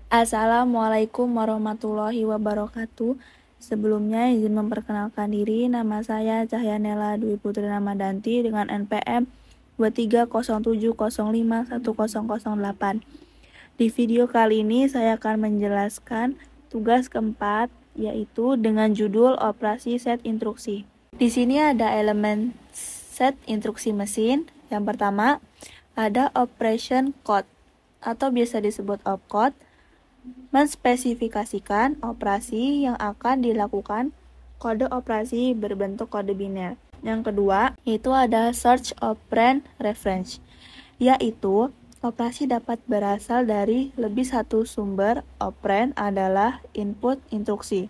Assalamualaikum warahmatullahi wabarakatuh. Sebelumnya izin memperkenalkan diri, nama saya Cahyanela Dwi Putri Ramadanti dengan NPM 2307051008. Di video kali ini saya akan menjelaskan tugas keempat, yaitu dengan judul operasi set instruksi. Di sini ada elemen set instruksi mesin. Yang pertama, ada operation code atau biasa disebut opcode, menspesifikasikan operasi yang akan dilakukan. Kode operasi berbentuk kode biner. Yang kedua, itu ada search operand reference, yaitu operasi dapat berasal dari lebih satu sumber. Operand adalah input instruksi.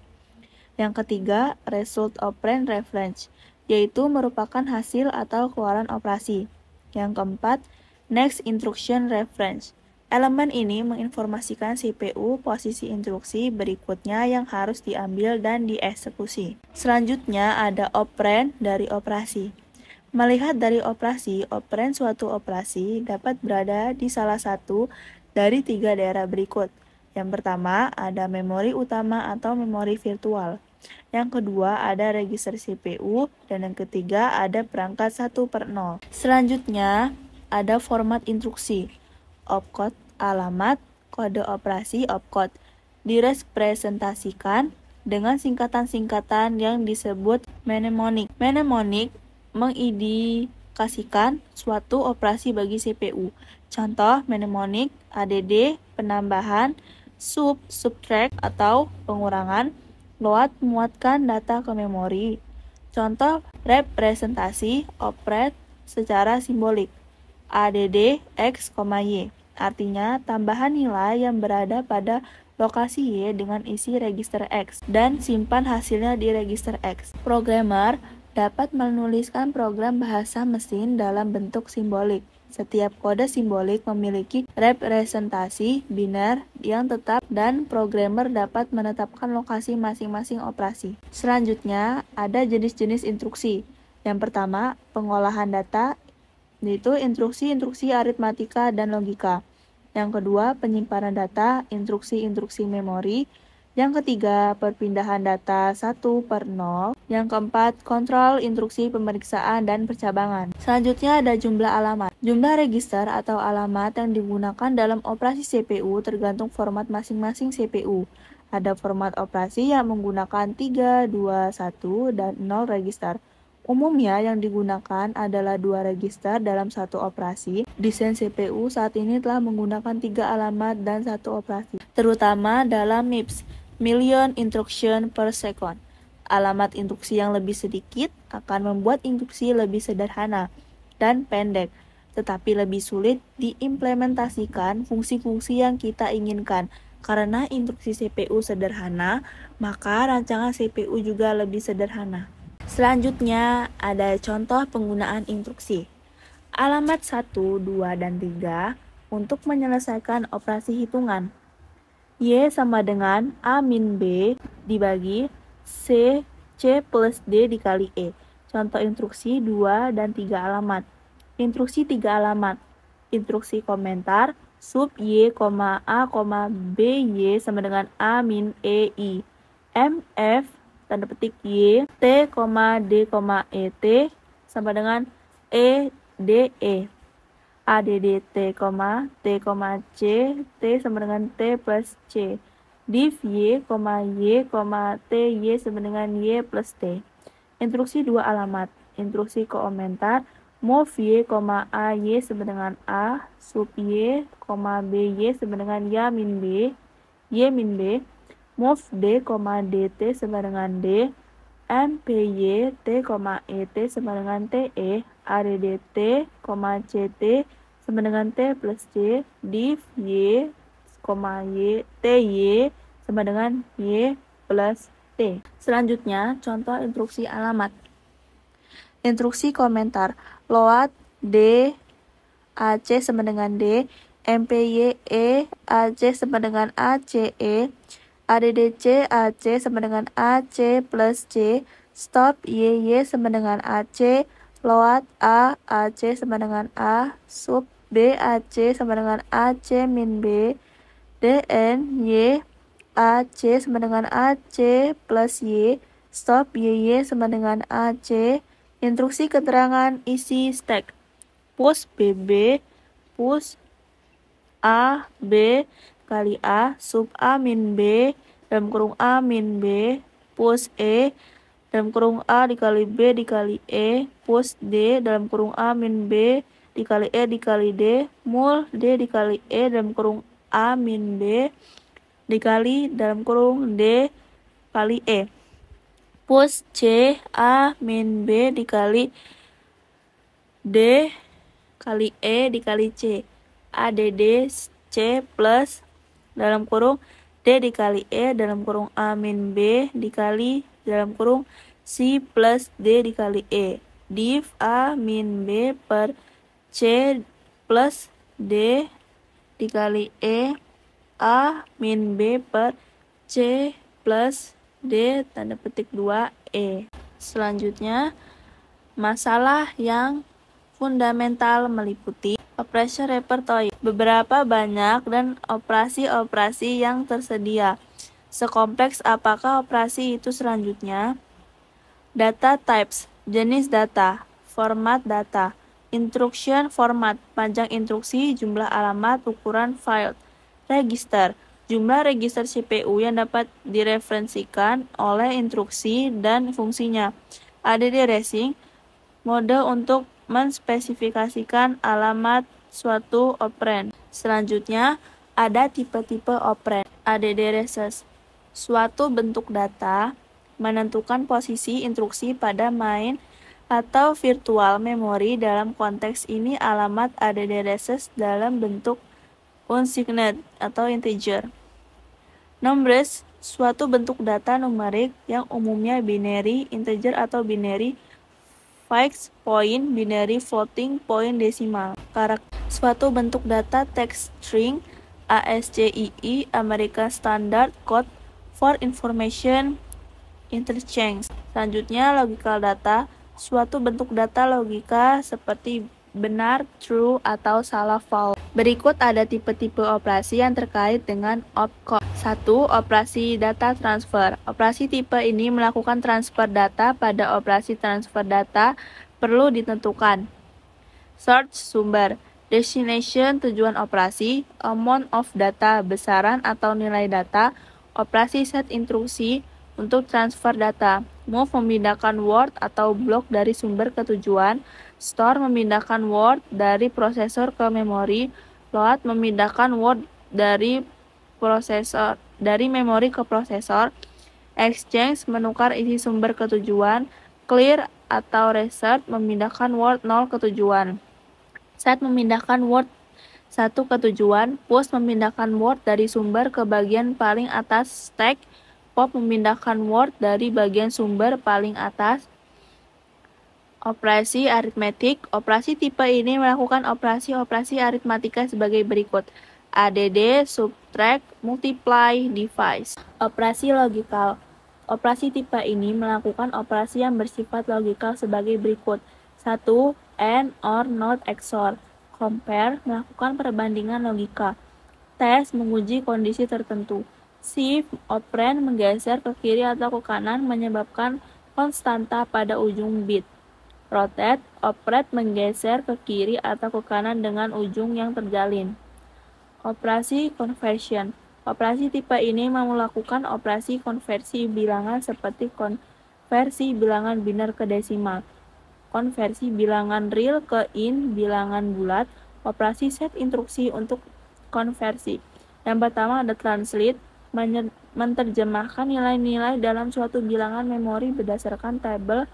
Yang ketiga, result operand reference, yaitu merupakan hasil atau keluaran operasi. Yang keempat, next instruction reference. Elemen ini menginformasikan CPU posisi instruksi berikutnya yang harus diambil dan dieksekusi. Selanjutnya ada operand dari operasi. Melihat dari operasi, operand suatu operasi dapat berada di salah satu dari tiga daerah berikut. Yang pertama ada memori utama atau memori virtual. Yang kedua ada register CPU, dan yang ketiga ada perangkat 1/0. Selanjutnya ada format instruksi. Opcode alamat, kode operasi opcode direpresentasikan dengan singkatan-singkatan yang disebut mnemonik. Mnemonik mengindikasikan suatu operasi bagi CPU. Contoh mnemonik add, penambahan, subtract atau pengurangan, load muatkan data ke memori. Contoh representasi operand secara simbolik. add x, y, artinya tambahan nilai yang berada pada lokasi Y dengan isi register X dan simpan hasilnya di register X. Programmer dapat menuliskan program bahasa mesin dalam bentuk simbolik. Setiap kode simbolik memiliki representasi biner yang tetap dan programmer dapat menetapkan lokasi masing-masing operasi. Selanjutnya, ada jenis-jenis instruksi. Yang pertama, pengolahan data, yaitu instruksi-instruksi aritmatika dan logika. Yang kedua, penyimpanan data, instruksi-instruksi memori. Yang ketiga, perpindahan data 1/0. Yang keempat, kontrol instruksi pemeriksaan dan percabangan. Selanjutnya ada jumlah alamat. Jumlah register atau alamat yang digunakan dalam operasi CPU tergantung format masing-masing CPU. Ada format operasi yang menggunakan 3, 2, 1, dan 0 register. Umumnya yang digunakan adalah 2 register dalam satu operasi. Desain CPU saat ini telah menggunakan 3 alamat dan 1 operasi, terutama dalam MIPS, Million Instruction per Second. Alamat instruksi yang lebih sedikit akan membuat instruksi lebih sederhana dan pendek, tetapi lebih sulit diimplementasikan fungsi-fungsi yang kita inginkan. Karena instruksi CPU sederhana, maka rancangan CPU juga lebih sederhana. Selanjutnya, ada contoh penggunaan instruksi. Alamat 1, 2, dan 3 untuk menyelesaikan operasi hitungan. Y sama dengan A min B dibagi C plus D dikali E. Contoh instruksi 2 dan 3 alamat. Instruksi 3 alamat. Instruksi komentar sub Y, A, B, Y sama dengan A min E, I. MF tanda petik Y, T, D, E, T sama dengan E, D, E. ADD T, C, T sama dengan T plus C. Div Y, T, Y sama dengan Y plus T. Instruksi 2 alamat. Instruksi komentar move Y, A, Y sama dengan A, sub Y, B, Y sama dengan Y min B. Move D, DT sama dengan D, MPY, T, ET sama dengan TE, ADDT, CT sama dengan T plus C, div Y, TY sama dengan Y plus T. Selanjutnya, contoh instruksi alamat. Instruksi komentar, load D, AC sama dengan D, MPY, AC sama dengan ACE, ADDC AC sama dengan AC plus C, stop YY sama dengan AC, load A AC sama dengan A, sub B AC sama dengan AC min B, DN Y AC sama dengan AC plus Y, stop YY sama dengan AC, instruksi keterangan isi stack, push BB, push A, B kali A, sub A min B, dalam kurung A min B, push E, dalam kurung A dikali B dikali E, push D, dalam kurung A min B, dikali E dikali D, mul D dikali E, dalam kurung A min B, dikali dalam kurung D kali E, push C A min B dikali D kali E dikali C, ADD C plus dalam kurung D dikali E dalam kurung A min B dikali dalam kurung C plus D dikali E, div A min B per C plus D dikali E, A min B per C plus D tanda petik 2E. Selanjutnya, masalah yang fundamental meliputi operation repertoire, beberapa banyak dan operasi-operasi yang tersedia. Sekompleks apakah operasi itu selanjutnya? Data types, jenis data, format data, instruction format, panjang instruksi, jumlah alamat, ukuran file, register, jumlah register CPU yang dapat direferensikan oleh instruksi dan fungsinya, ADD racing, mode untuk menspesifikasikan alamat suatu operand. Selanjutnya, ada tipe-tipe operand. ADD reses, suatu bentuk data, menentukan posisi instruksi pada main atau virtual memory. Dalam konteks ini, alamat ADD reses dalam bentuk unsigned atau integer. Numbers, suatu bentuk data numerik yang umumnya binary, integer atau binary, fixed point, binary, floating point, desimal. Karakter, suatu bentuk data text string, ASCII, American Standard Code for Information Interchange. Selanjutnya, logical data, suatu bentuk data logika seperti benar, true, atau salah, false. Berikut ada tipe-tipe operasi yang terkait dengan opcode. 1. Operasi data transfer. Operasi tipe ini melakukan transfer data. Pada operasi transfer data perlu ditentukan source sumber, destination tujuan operasi, amount of data besaran atau nilai data, operasi set instruksi untuk transfer data, move memindahkan word atau blok dari sumber ke tujuan, store memindahkan word dari prosesor ke memori, load memindahkan word dari memori ke prosesor, exchange menukar isi sumber ke tujuan, clear atau reset memindahkan word 0 ke tujuan, set memindahkan word 1 ke tujuan, push memindahkan word dari sumber ke bagian paling atas stack, pop memindahkan word dari bagian sumber paling atas. Operasi aritmetik. Operasi tipe ini melakukan operasi-operasi aritmatika sebagai berikut: ADD, subtract, multiply, divide. Operasi logikal. Operasi tipe ini melakukan operasi yang bersifat logikal sebagai berikut: 1. AND, OR, NOT, XOR. Compare, melakukan perbandingan logika. Test, menguji kondisi tertentu. Shift, operand menggeser ke kiri atau ke kanan menyebabkan konstanta pada ujung bit. Rotate, operand menggeser ke kiri atau ke kanan dengan ujung yang terjalin. Operasi conversion. Operasi tipe ini melakukan operasi konversi bilangan seperti konversi bilangan biner ke desimal, konversi bilangan real ke int, bilangan bulat, operasi set instruksi untuk konversi. Yang pertama ada translate, menerjemahkan nilai-nilai dalam suatu bilangan memori berdasarkan tabel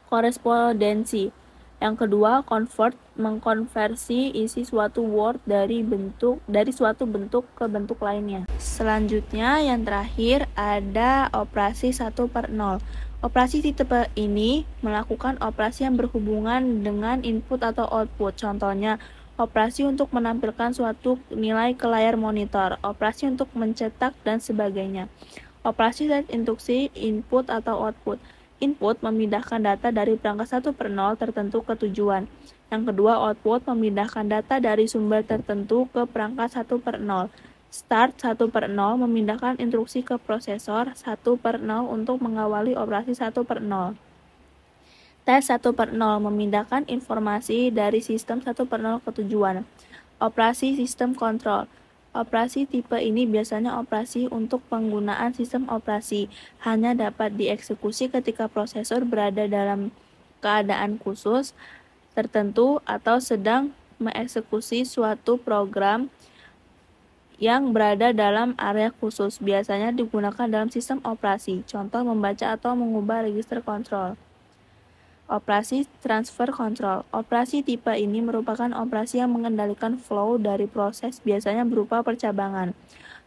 korespondensi. Yang kedua, convert, mengkonversi isi suatu word dari suatu bentuk ke bentuk lainnya. Selanjutnya, yang terakhir ada operasi 1/0. Operasi tipe ini melakukan operasi yang berhubungan dengan input atau output. Contohnya, operasi untuk menampilkan suatu nilai ke layar monitor, operasi untuk mencetak, dan sebagainya. Operasi set instruksi input atau output. Input memindahkan data dari perangkat 1/0 tertentu ke tujuan. Yang kedua, output memindahkan data dari sumber tertentu ke perangkat 1/0. Start 1/0 memindahkan instruksi ke prosesor 1/0 untuk mengawali operasi 1/0. Tes 1/0 memindahkan informasi dari sistem 1/0 ke tujuan. Operasi sistem kontrol. Operasi tipe ini biasanya operasi untuk penggunaan sistem operasi, hanya dapat dieksekusi ketika prosesor berada dalam keadaan khusus tertentu atau sedang mengeksekusi suatu program yang berada dalam area khusus, biasanya digunakan dalam sistem operasi. Contoh, membaca atau mengubah register kontrol. Operasi transfer control. Operasi tipe ini merupakan operasi yang mengendalikan flow dari proses, biasanya berupa percabangan.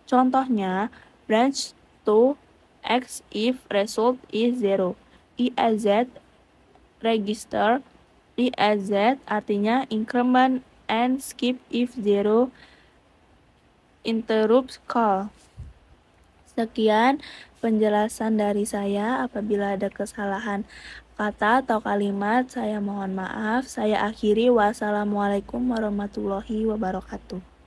Contohnya, branch to X if result is 0. IAZ register. IAZ artinya increment and skip if 0 interrupts call. Sekian penjelasan dari saya. Apabila ada kesalahan kata atau kalimat, saya mohon maaf. Saya akhiri. Wassalamualaikum warahmatullahi wabarakatuh.